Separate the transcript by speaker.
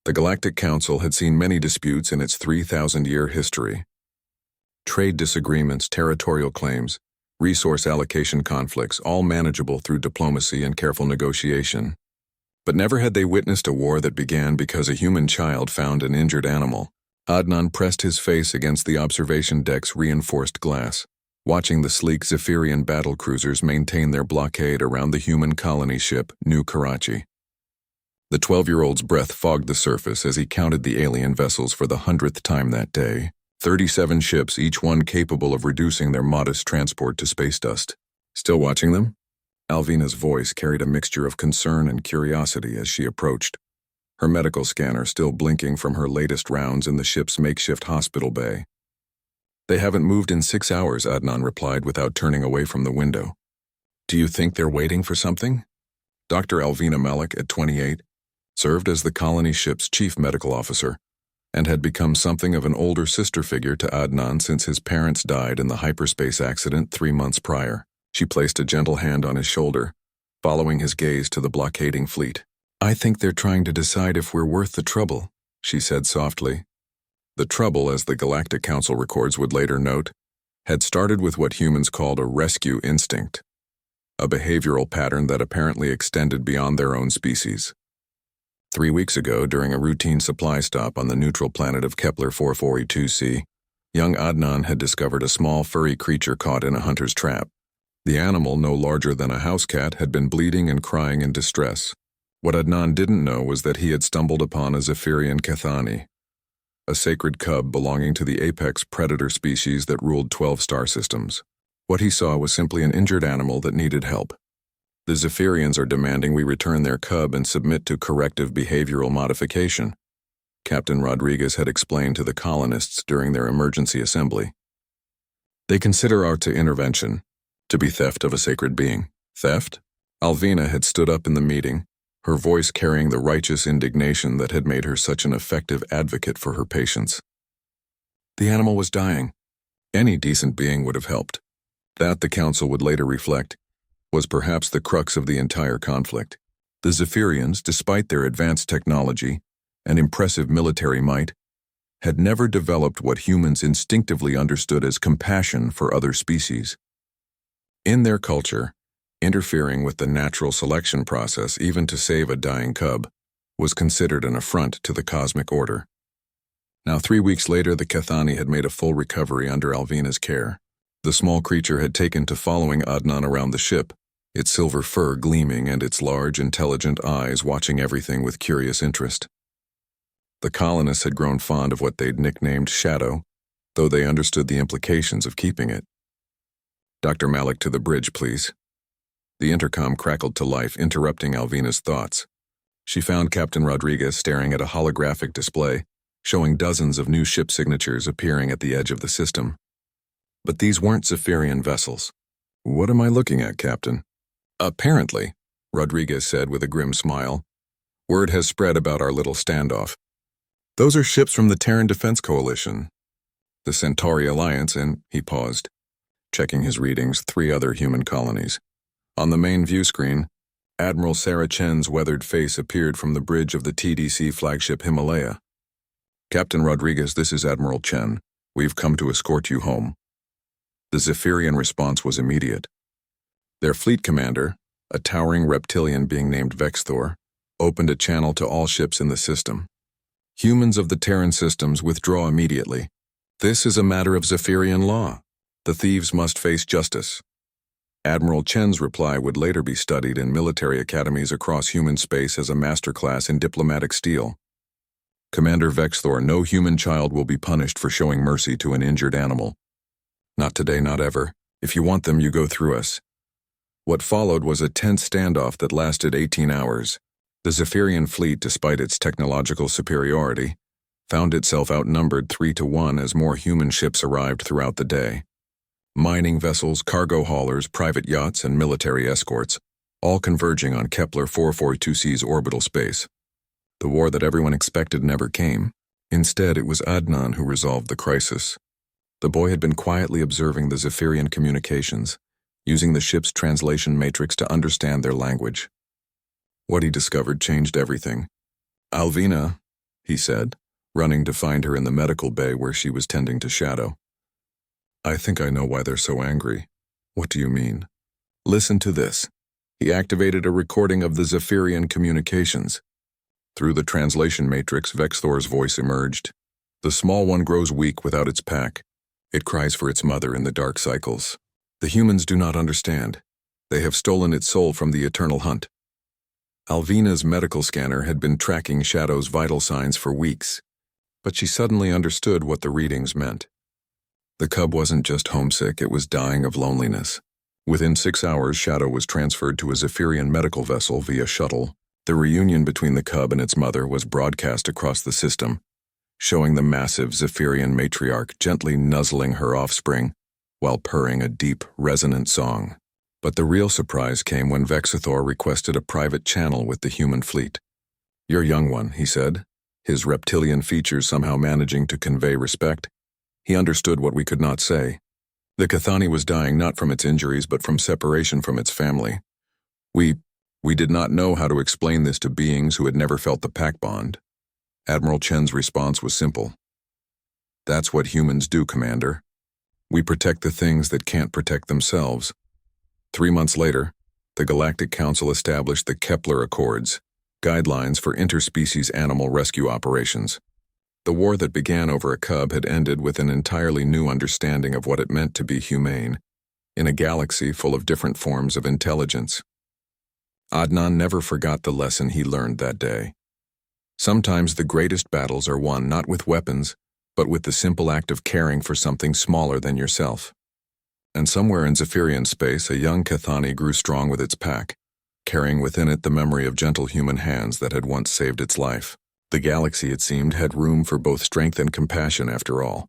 Speaker 1: The Galactic Council had seen many disputes in its 3,000-year history. Trade disagreements, territorial claims, resource allocation conflicts, all manageable through diplomacy and careful negotiation. But never had they witnessed a war that began because a human child found an injured animal. Adnan pressed his face against the observation deck's reinforced glass, watching the sleek Zephyrian battlecruisers maintain their blockade around the human colony ship, New Karachi. The 12-year-old's breath fogged the surface as he counted the alien vessels for the 100th time that day. 37 ships, each one capable of reducing their modest transport to space dust. Still watching them? Alvina's voice carried a mixture of concern and curiosity as she approached, her medical scanner still blinking from her latest rounds in the ship's makeshift hospital bay. They haven't moved in 6 hours, Adnan replied without turning away from the window. Do you think they're waiting for something? Dr. Alvina Malik, at 28, served as the colony ship's chief medical officer, and had become something of an older sister figure to Adnan since his parents died in the hyperspace accident 3 months prior. She placed a gentle hand on his shoulder, following his gaze to the blockading fleet. I think they're trying to decide if we're worth the trouble, she said softly. The trouble, as the Galactic Council records would later note, had started with what humans called a rescue instinct, a behavioral pattern that apparently extended beyond their own species. 3 weeks ago, during a routine supply stop on the neutral planet of Kepler 442c, young Adnan had discovered a small furry creature caught in a hunter's trap. The animal, no larger than a house cat, had been bleeding and crying in distress. What Adnan didn't know was that he had stumbled upon a Zephyrian Cathani, a sacred cub belonging to the apex predator species that ruled 12 star systems. What he saw was simply an injured animal that needed help. The Zephyrians are demanding we return their cub and submit to corrective behavioral modification, Captain Rodriguez had explained to the colonists during their emergency assembly. They consider our intervention to be theft of a sacred being. Theft? Alvina had stood up in the meeting, her voice carrying the righteous indignation that had made her such an effective advocate for her patients. The animal was dying. Any decent being would have helped. That, the council would later reflect, was perhaps the crux of the entire conflict. The Zephyrians, despite their advanced technology and impressive military might, had never developed what humans instinctively understood as compassion for other species. In their culture, interfering with the natural selection process, even to save a dying cub, was considered an affront to the cosmic order. Now, 3 weeks later, the Cathani had made a full recovery under Alvina's care. The small creature had taken to following Adnan around the ship, its silver fur gleaming and its large, intelligent eyes watching everything with curious interest. The colonists had grown fond of what they'd nicknamed Shadow, though they understood the implications of keeping it. Dr. Malik, to the bridge, please. The intercom crackled to life, interrupting Alvina's thoughts. She found Captain Rodriguez staring at a holographic display, showing dozens of new ship signatures appearing at the edge of the system. But these weren't Zephyrian vessels. What am I looking at, Captain? Apparently, Rodriguez said with a grim smile, word has spread about our little standoff. Those are ships from the Terran Defense Coalition, the Centauri Alliance, and he paused, checking his readings, 3 other human colonies. On the main view screen, Admiral Sarah Chen's weathered face appeared from the bridge of the TDC flagship Himalaya. Captain Rodriguez, this is Admiral Chen. We've come to escort you home. The Zephyrian response was immediate. Their fleet commander, a towering reptilian being named Vexthor, opened a channel to all ships in the system. Humans of the Terran systems withdraw immediately. This is a matter of Zephyrian law. The thieves must face justice. Admiral Chen's reply would later be studied in military academies across human space as a masterclass in diplomatic steel. Commander Vexthor, no human child will be punished for showing mercy to an injured animal. Not today, not ever. If you want them, you go through us. What followed was a tense standoff that lasted 18 hours. The Zephyrian fleet, despite its technological superiority, found itself outnumbered 3-1 as more human ships arrived throughout the day. Mining vessels, cargo haulers, private yachts, and military escorts, all converging on Kepler 442c's orbital space. The war that everyone expected never came. Instead, it was Adnan who resolved the crisis. The boy had been quietly observing the Zephyrian communications, using the ship's translation matrix to understand their language. What he discovered changed everything. Alvina, he said, running to find her in the medical bay where she was tending to Shadow. I think I know why they're so angry. What do you mean? Listen to this. He activated a recording of the Zephyrian communications. Through the translation matrix, Vexthor's voice emerged. The small one grows weak without its pack. It cries for its mother in the dark cycles. The humans do not understand. They have stolen its soul from the eternal hunt. Alvina's medical scanner had been tracking Shadow's vital signs for weeks, but she suddenly understood what the readings meant. The cub wasn't just homesick, it was dying of loneliness. Within 6 hours, Shadow was transferred to a Zephyrian medical vessel via shuttle. The reunion between the cub and its mother was broadcast across the system, showing the massive Zephyrian matriarch gently nuzzling her offspring while purring a deep, resonant song. But the real surprise came when Vexithor requested a private channel with the human fleet. Your young one, he said, his reptilian features somehow managing to convey respect. He understood what we could not say. The Cathani was dying not from its injuries but from separation from its family. We did not know how to explain this to beings who had never felt the pack bond. Admiral Chen's response was simple. That's what humans do, Commander. We protect the things that can't protect themselves. 3 months later, the Galactic Council established the Kepler Accords, guidelines for interspecies animal rescue operations. The war that began over a cub had ended with an entirely new understanding of what it meant to be humane, in a galaxy full of different forms of intelligence. Adnan never forgot the lesson he learned that day. Sometimes the greatest battles are won not with weapons, but with the simple act of caring for something smaller than yourself. And somewhere in Zephyrian space, a young Cathani grew strong with its pack, carrying within it the memory of gentle human hands that had once saved its life. The galaxy, it seemed, had room for both strength and compassion after all.